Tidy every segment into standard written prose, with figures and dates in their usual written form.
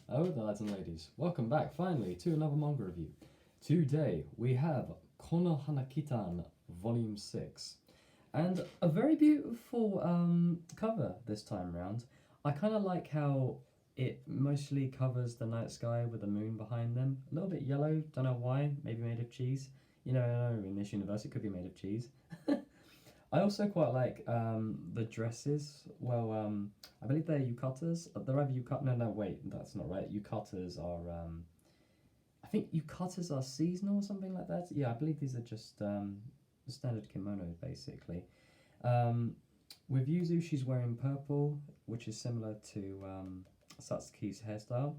Oh, the lads and ladies, welcome back finally to another manga review. Today we have Konohana Kitan Volume 6 and a very beautiful cover this time round. I kind of like how it mostly covers the night sky with the moon behind them. A little bit yellow, don't know why, maybe made of cheese. You know, in this universe it could be made of cheese. I also quite like the dresses. I believe they're yukatas. They're either yukata. No, wait, that's not right. Yukatas are. I think yukatas are seasonal or something like that. Yeah, I believe these are just standard kimonos basically. Um, with Yuzu, she's wearing purple, which is similar to Satsuki's hairstyle.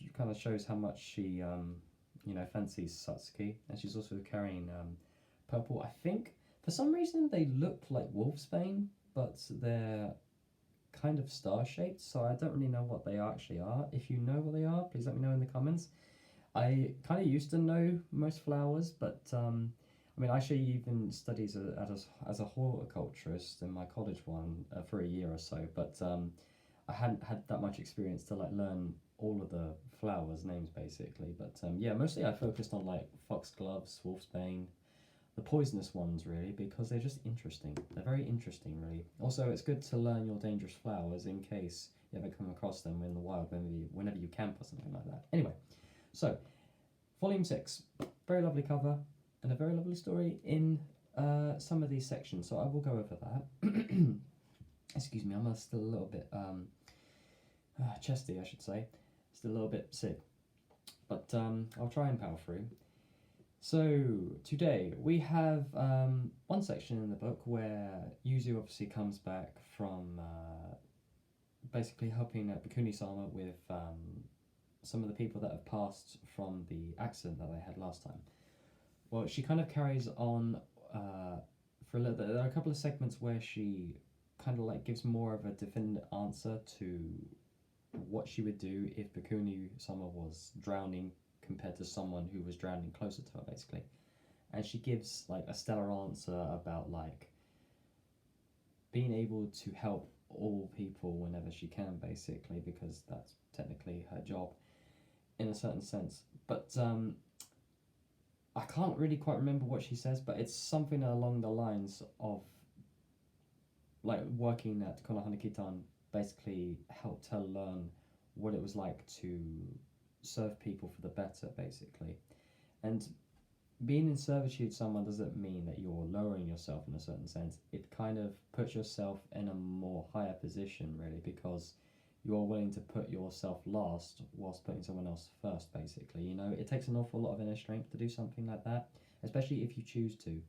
It kind of shows how much she, fancies Satsuki, and she's also carrying purple. I think for some reason they look like wolfsbane, but they're kind of star shaped, so I don't really know what they actually are. If you know what they are, please let me know in the comments. I kind of used to know most flowers, but I actually even studied as a horticulturist in my college one for a year or so, but I hadn't had that much experience to like learn all of the flowers names basically. But yeah, mostly I focused on like foxgloves, wolfsbane, the poisonous ones really, because they're just interesting. They're very interesting really. Also, it's good to learn your dangerous flowers in case you ever come across them in the wild whenever you camp or something like that. Anyway, so volume 6, very lovely cover and a very lovely story in some of these sections, so I will go over that. Excuse me, I'm still a little bit chesty, I should say. Still a little bit sick, but I'll try and power through. So today we have one section in the book where Yuzu obviously comes back from basically helping Bikuni-sama with some of the people that have passed from the accident that they had last time. Well, she kind of carries on for a little bit. There are a couple of segments where she kind of like gives more of a definite answer to what she would do if Bikuni-sama was drowning compared to someone who was drowning closer to her, basically. And she gives like a stellar answer about like being able to help all people whenever she can, basically, because that's technically her job in a certain sense. But I can't really quite remember what she says, but it's something along the lines of like working at Konohana Kitan basically helped her learn what it was like to serve people for the better, basically. And being in servitude to someone doesn't mean that you're lowering yourself in a certain sense. It kind of puts yourself in a more higher position, really, because you're willing to put yourself last whilst putting someone else first, basically. You know, it takes an awful lot of inner strength to do something like that, especially if you choose to.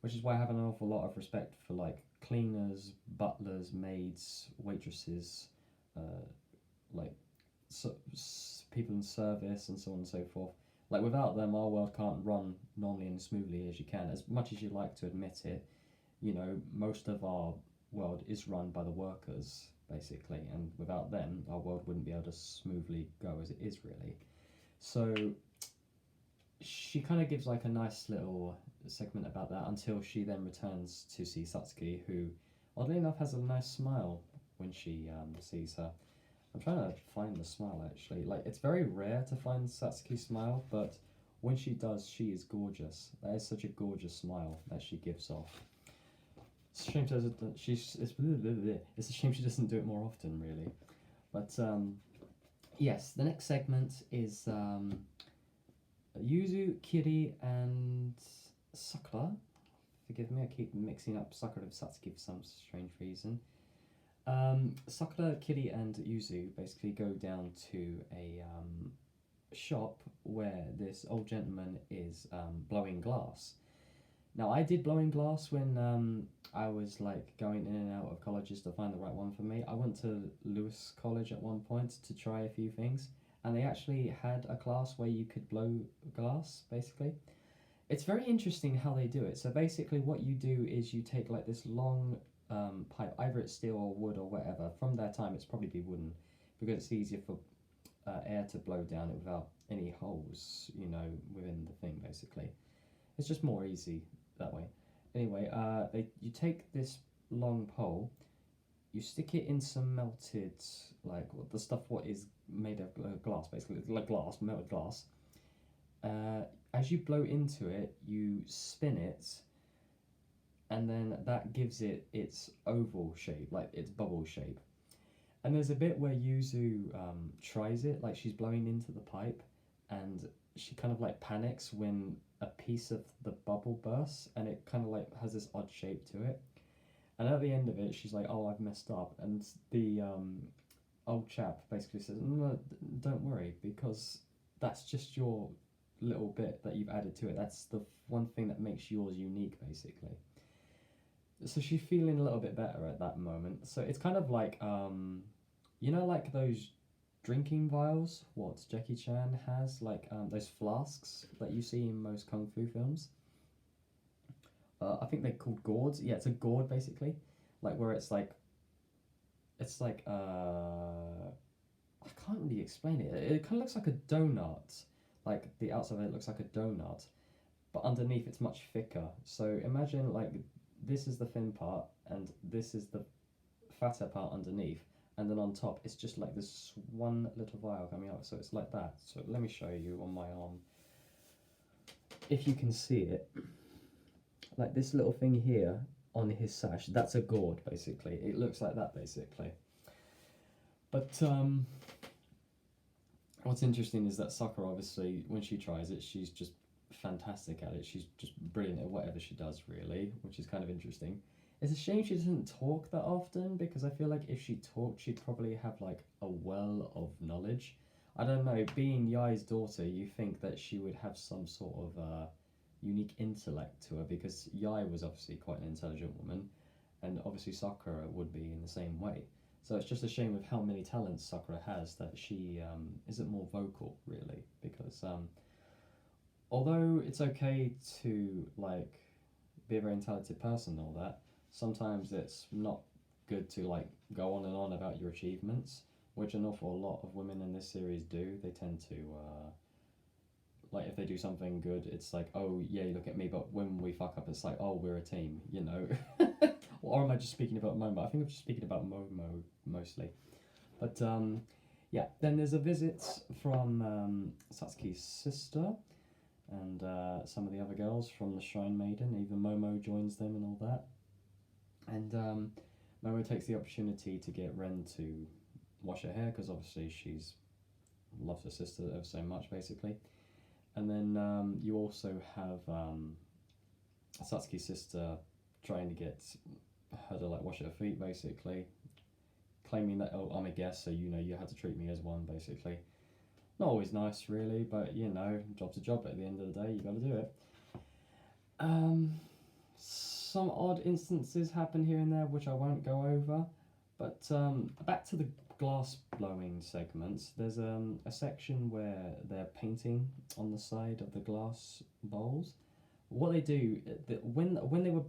Which is why I have an awful lot of respect for like cleaners, butlers, maids, waitresses, uh, like people in service and so on and so forth. Like without them, our world can't run normally and smoothly as you can. As much as you like to admit it, you know, most of our world is run by the workers basically, and without them, our world wouldn't be able to smoothly go as it is really. So she kind of gives like a nice little segment about that until she then returns to see Satsuki, who oddly enough has a nice smile when she sees her. I'm trying to find the smile actually. Like it's very rare to find Satsuki's smile, but when she does, she is gorgeous. That is such a gorgeous smile that she gives off. It's a shame she doesn't. It's a shame she doesn't do it more often, really. But yes, the next segment is Yuzu, Kiri, and Sakura. Forgive me, I keep mixing up Sakura with Satsuki for some strange reason. Sakura, Kiri, and Yuzu basically go down to a shop where this old gentleman is blowing glass. Now, I did blowing glass when I was like going in and out of colleges to find the right one for me. I went to Lewis College at one point to try a few things, and they actually had a class where you could blow glass, basically. It's very interesting how they do it. So basically, what you do is you take like this long pipe, either it's steel or wood or whatever. From their time, it's probably be wooden because it's easier for air to blow down it without any holes, you know, within the thing. Basically, it's just more easy that way. Anyway, you take this long pole, you stick it in some melted, the stuff what is made of glass, basically, like glass, melted glass. As you blow into it, you spin it, and then that gives it its oval shape, like its bubble shape. And there's a bit where Yuzu tries it, like she's blowing into the pipe, and she kind of like panics when a piece of the bubble bursts, and it kind of like has this odd shape to it. And at the end of it, she's like, "Oh, I've messed up," and the old chap basically says, "No, don't worry, because that's just your little bit that you've added to it. That's the one thing that makes yours unique, basically." So she's feeling a little bit better at that moment. So it's kind of like, like those drinking vials, what Jackie Chan has, like those flasks that you see in most kung fu films. I think they're called gourds. Yeah, it's a gourd basically, like where it's like I can't really explain it. It kind of looks like a donut. Like the outside of it looks like a donut, but underneath it's much thicker. So imagine like this is the thin part and this is the fatter part underneath, and then on top it's just like this one little vial coming out. So it's like that. So let me show you on my arm. If you can see it, like this little thing here on his sash, that's a gourd basically. It looks like that basically. But what's interesting is that Sakura, obviously, when she tries it, she's just fantastic at it. She's just brilliant at whatever she does, really, which is kind of interesting. It's a shame she doesn't talk that often, because I feel like if she talked, she'd probably have like a well of knowledge. I don't know, being Yai's daughter, you think that she would have some sort of unique intellect to her, because Yai was obviously quite an intelligent woman, and obviously Sakura would be in the same way. So it's just a shame with how many talents Sakura has that she isn't more vocal, really, because although it's okay to like be a very talented person and all that, sometimes it's not good to like go on and on about your achievements, which an awful lot of women in this series do. They tend to like if they do something good, it's like, oh yeah, look at me. But when we fuck up, it's like, oh, we're a team, you know. Or am I just speaking about Momo? I think I'm just speaking about Momo mostly. But yeah, then there's a visit from Satsuki's sister and some of the other girls from the Shrine Maiden. Even Momo joins them and all that. And Momo takes the opportunity to get Ren to wash her hair, because obviously she's loves her sister ever so much, basically. And then you also have Satsuki's sister trying to get her to like wash her feet, basically, claiming that, oh, I'm a guest, so you have to treat me as one, basically. Not always nice, really, but job's a job. At the end of the day, you got to do it. Some odd instances happen here and there, which I won't go over. But back to the glass blowing segments. There's a section where they're painting on the side of the glass bowls. What they do when they were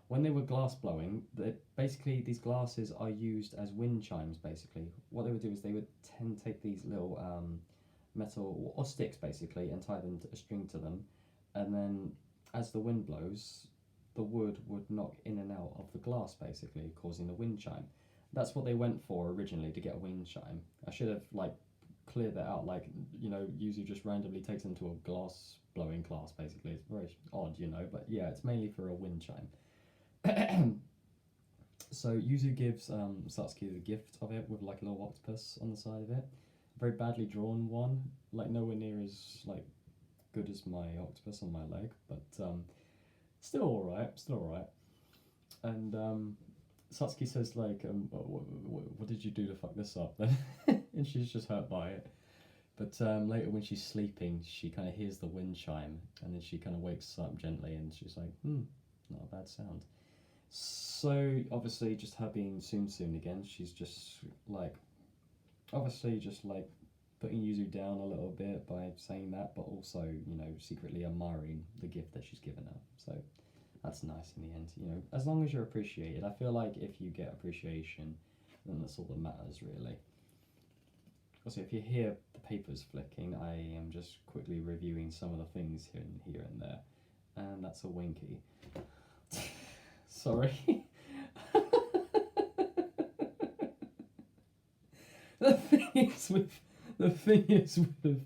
when they were glass blowing, basically these glasses are used as wind chimes. Basically, what they would do is they would tend to take these little metal or sticks basically and tie them to a string to them, and then as the wind blows, the wood would knock in and out of the glass, basically causing the wind chime. That's what they went for originally, to get a wind chime. I should have like cleared that out. Like Yuzu just randomly takes them to a glass blowing class. Basically, it's very odd, but yeah, it's mainly for a wind chime. So Yuzu gives Satsuki the gift of it with like a little octopus on the side of it. A very badly drawn one, like nowhere near as like good as my octopus on my leg, but still alright. And Satsuki says like, what did you do to fuck this up then? And she's just hurt by it. But later when she's sleeping, she kind of hears the wind chime, and then she kind of wakes up gently, and she's like, not a bad sound. So obviously, just her being Soon again, she's just like, obviously just like putting Yuzu down a little bit by saying that, but also, secretly admiring the gift that she's given her. So that's nice in the end, as long as you're appreciated. I feel like if you get appreciation, then that's all that matters, really. Also, if you hear the papers flicking, I am just quickly reviewing some of the things here and there, and that's a winky. Sorry. the thing is with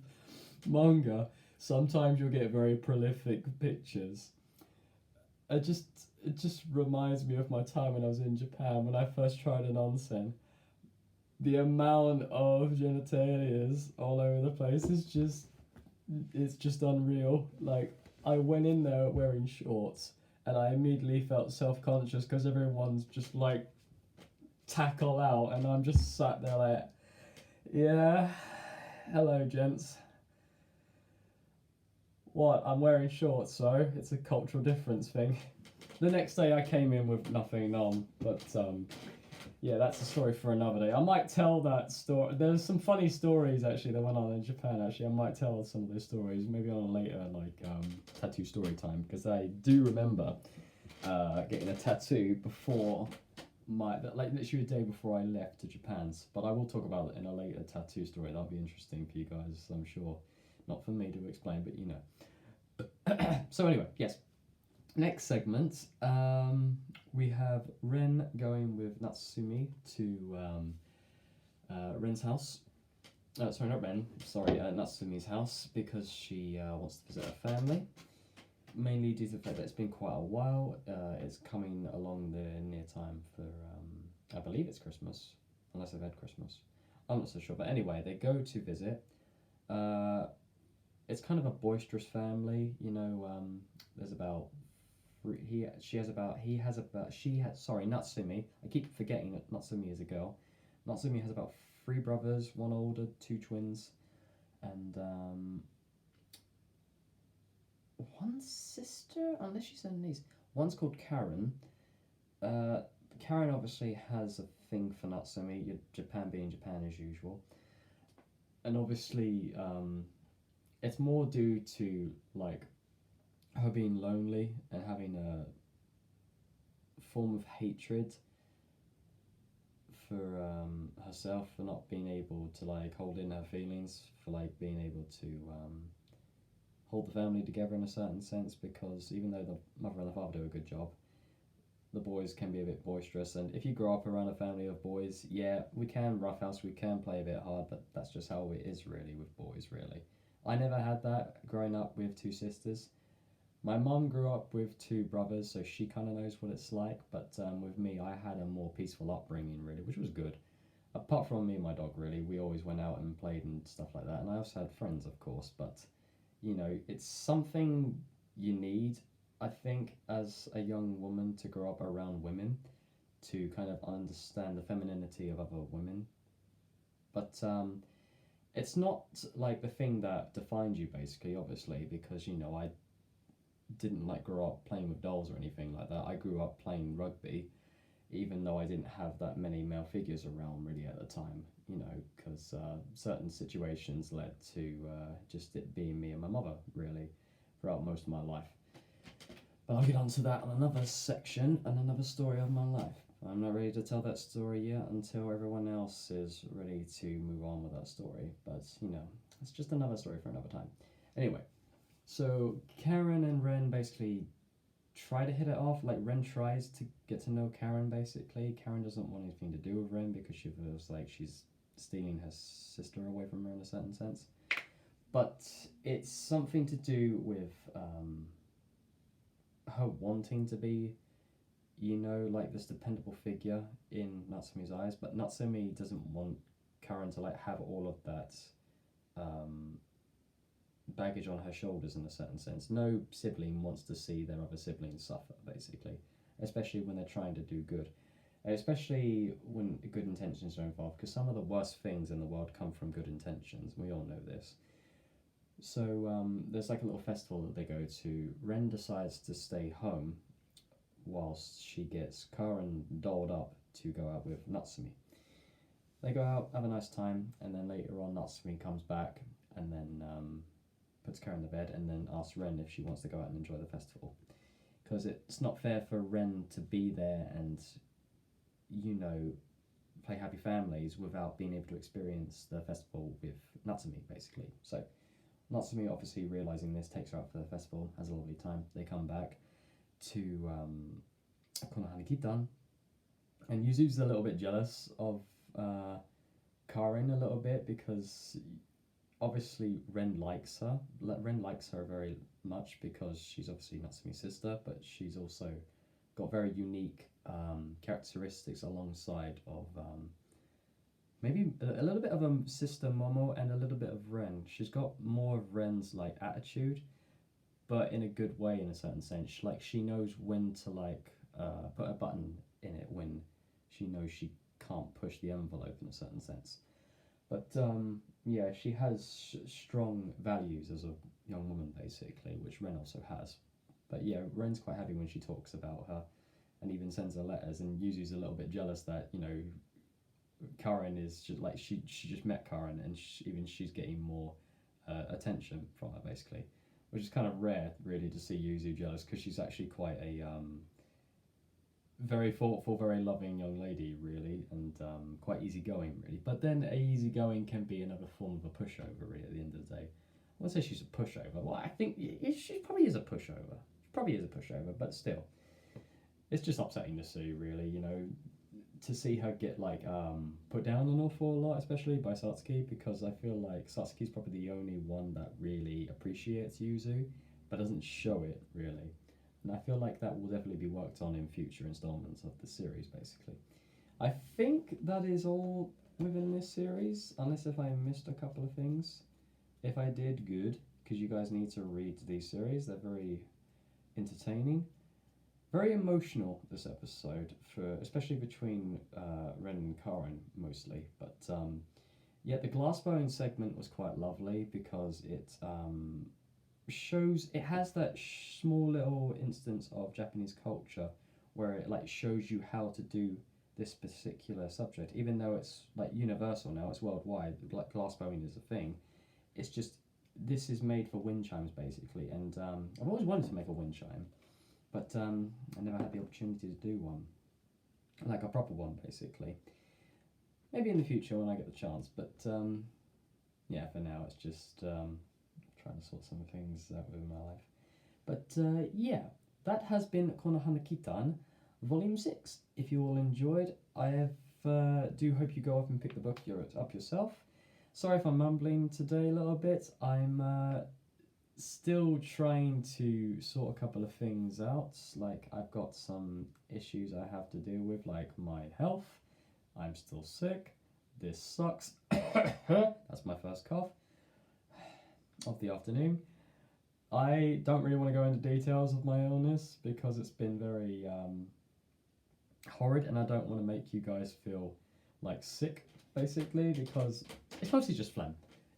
manga, sometimes you'll get very prolific pictures. I just it just reminds me of my time when I was in Japan when I first tried an onsen. The amount of genitalias all over the place is just it's just unreal. Like I went in there wearing shorts and I immediately felt self-conscious because everyone's just like tackle out and I'm just sat there like, yeah, hello gents. What? I'm wearing shorts, so it's a cultural difference thing. The next day I came in with nothing on, but yeah, that's a story for another day. I might tell that story. There's some funny stories actually that went on in Japan. Actually, I might tell some of those stories maybe on a later tattoo story time because I do remember getting a tattoo before like literally a day before I left to Japan's. But I will talk about it in a later tattoo story. That'll be interesting for you guys, I'm sure. Not for me to explain, but you know. So anyway, yes. Next segment, we have Ren going with Natsumi to Ren's house. Sorry, not Ren. Sorry, Natsumi's house because she wants to visit her family. Mainly due to the fact that it's been quite a while. It's coming along the near time for, I believe it's Christmas, unless they've had Christmas. I'm not so sure, but anyway, they go to visit. It's kind of a boisterous family, you know. There's about Natsumi. I keep forgetting that Natsumi is a girl. Natsumi has about 3 brothers, 1 older, 2 twins, and 1 sister, unless she's a niece. One's called Karen. Karen obviously has a thing for Natsumi, Japan being Japan as usual. And obviously, it's more due to like her being lonely and having a form of hatred for herself for not being able to like hold in her feelings, for like being able to hold the family together in a certain sense, because even though the mother and the father do a good job, the boys can be a bit boisterous, and if you grow up around a family of boys, yeah, we can roughhouse, we can play a bit hard, but that's just how it is really with boys, really. I never had that growing up with 2 sisters. My mum grew up with 2 brothers, so she kind of knows what it's like, but with me, I had a more peaceful upbringing, really, which was good. Apart from me and my dog, really, we always went out and played and stuff like that, and I also had friends, of course, but, you know, it's something you need, I think, as a young woman to grow up around women, to kind of understand the femininity of other women, but it's not like the thing that defined you, basically, obviously, because, you know, I didn't like grow up playing with dolls or anything like that. I grew up playing rugby, even though I didn't have that many male figures around really at the time, you know, because certain situations led to just it being me and my mother really throughout most of my life. But I'll get onto that on another section and another story of my life. I'm not ready to tell that story yet until everyone else is ready to move on with that story, but you know, it's just another story for another time. Anyway, so Karen and Ren basically try to hit it off. Like Ren tries to get to know Karen. Basically, Karen doesn't want anything to do with Ren because she feels like she's stealing her sister away from her in a certain sense. But it's something to do with her wanting to be, you know, like this dependable figure in Natsumi's eyes. But Natsumi doesn't want Karen to like have all of that baggage on her shoulders in a certain sense. No sibling wants to see their other siblings suffer, basically, especially when they're trying to do good, especially when good intentions are involved, because some of the worst things in the world come from good intentions. We all know this. So there's like a little festival that they go to. Ren decides to stay home whilst she gets Karen dolled up to go out with Natsumi. They go out, have a nice time, and then later on Natsumi comes back and then puts Karen to bed and then asks Ren if she wants to go out and enjoy the festival. Because it's not fair for Ren to be there and, you know, play happy families without being able to experience the festival with Natsumi, basically. So Natsumi, obviously realising this, takes her out for the festival, has a lovely time. They come back to Konohana Kitan, and Yuzu's a little bit jealous of Karin a little bit because obviously Ren likes her. Ren likes her very much because she's obviously Natsumi's sister, but she's also got very unique characteristics alongside of maybe a little bit of sister Momo and a little bit of Ren. She's got more of Ren's like attitude, but in a good way in a certain sense. Like she knows when to like put a button in it when she knows she can't push the envelope in a certain sense. But yeah, she has strong values as a young woman basically, which Ren also has. But yeah, Ren's quite happy when she talks about her, and even sends her letters. And Yuzu's a little bit jealous that Karin is just like she just met Karin, and even she's getting more attention from her basically, which is kind of rare really to see Yuzu jealous because she's actually quite a very thoughtful, very loving young lady really, and quite easygoing really. But then easygoing can be another form of a pushover really at the end of the day. I won't say she's a pushover. Well, I think she probably is a pushover. She probably is a pushover, but still, it's just upsetting to see really. To see her get like put down an awful lot, especially by Satsuki, because I feel like Satsuki's probably the only one that really appreciates Yuzu, but doesn't show it really. And I feel like that will definitely be worked on in future installments of the series, basically. I think that is all within this series, unless if I missed a couple of things. If I did, good, because you guys need to read these series. They're very entertaining. Very emotional, this episode, especially between Ren and Karin, mostly. But yeah, the Glassbone segment was quite lovely because it it has that small little instance of Japanese culture where it like shows you how to do this particular subject, even though it's like universal now, it's worldwide. Like glassblowing is a thing. It's just this is made for wind chimes basically, and I've always wanted to make a wind chime, but I never had the opportunity to do one, like a proper one basically. Maybe in the future when I get the chance, but yeah, for now it's just trying to sort some things out within my life. But yeah, that has been Konohana Kitan, Volume 6. If you all enjoyed, I do hope you go up and pick the book up yourself. Sorry if I'm mumbling today a little bit. I'm still trying to sort a couple of things out. Like, I've got some issues I have to deal with, like my health. I'm still sick. This sucks. That's my first cough of the afternoon. I don't really want to go into details of my illness because it's been very horrid, and I don't want to make you guys feel like sick basically, because it's mostly just phlegm.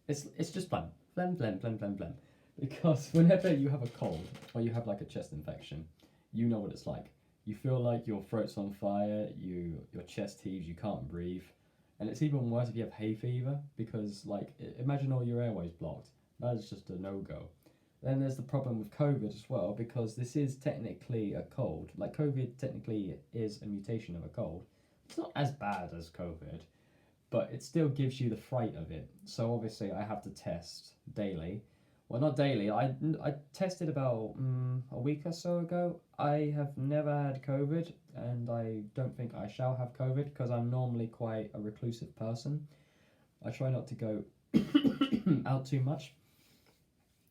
It's just phlegm. Phlegm. Because whenever you have a cold or you have like a chest infection, you know what it's like. You feel like your throat's on fire, your chest heaves, you can't breathe. And it's even worse if you have hay fever, because like imagine all your airways blocked. That is just a no-go. Then there's the problem with COVID as well, because this is technically a cold. Like COVID technically is a mutation of a cold. It's not as bad as COVID, but it still gives you the fright of it. So obviously I have to test daily. Well, not daily. I tested about a week or so ago. I have never had COVID, and I don't think I shall have COVID because I'm normally quite a reclusive person. I try not to go out too much,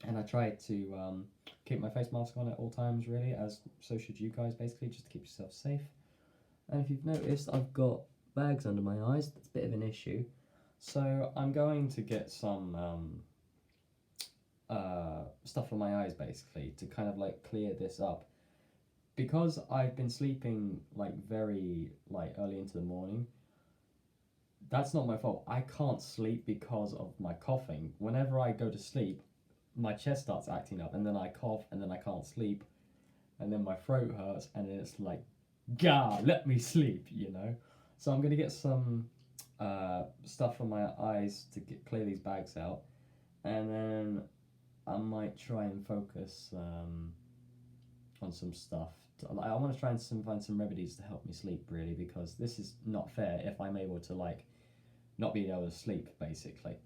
and I try to keep my face mask on at all times, really, as so should you guys, basically, just to keep yourself safe. And if you've noticed, I've got bags under my eyes. That's a bit of an issue. So I'm going to get some stuff for my eyes, basically, to kind of like clear this up. Because I've been sleeping like very like early into the morning, that's not my fault. I can't sleep because of my coughing. Whenever I go to sleep, my chest starts acting up, and then I cough, and then I can't sleep, and then my throat hurts, and then it's like, gah, let me sleep, you know? So I'm going to get some stuff from my eyes to clear these bags out, and then I might try and focus on some stuff. I want to try and find some remedies to help me sleep, really, because this is not fair if I'm able to, like, not be able to sleep, basically,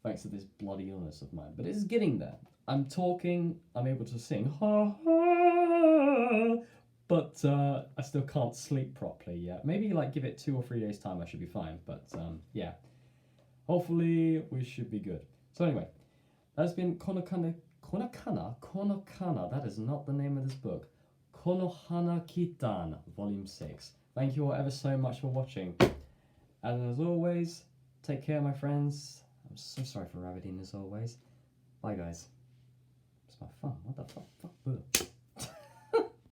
thanks to this bloody illness of mine. But it's getting there. I'm talking, I'm able to sing, ha ha, but I still can't sleep properly yet. Maybe, like, give it 2 or 3 days' time, I should be fine, but, yeah. hopefully we should be good. So anyway, that's been Konohana, that is not the name of this book. Konohana Kitan, Volume 6. Thank you all ever so much for watching. And as always, take care, my friends. I'm so sorry for rabbiting as always. Bye, guys. It's my fun. What the fuck?